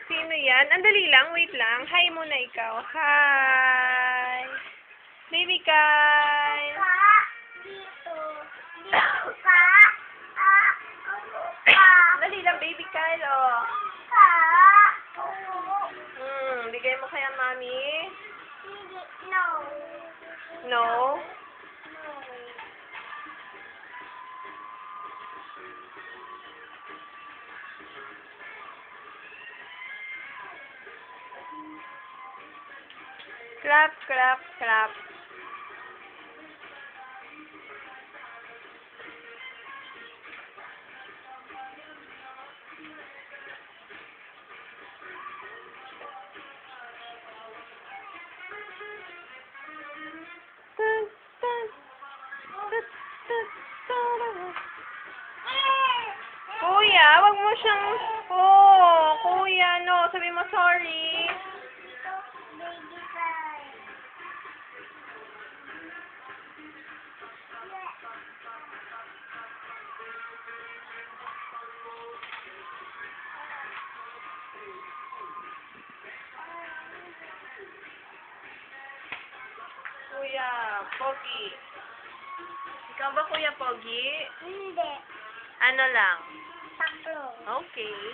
Sino yan? Andali lang, wait lang. Hi muna ikaw. Hi! Baby Kyle! Dali lang, baby Kyle, oh. Bigay mo kaya mami? No? Clap, clap, clap. Kuya, wag mo siyang... Oh, kuya, no. Sabi mo sorry. Kuya, Pogi. Ikaw ba, Kuya Pogi? Hindi. Ano lang? Tatlo. Okay.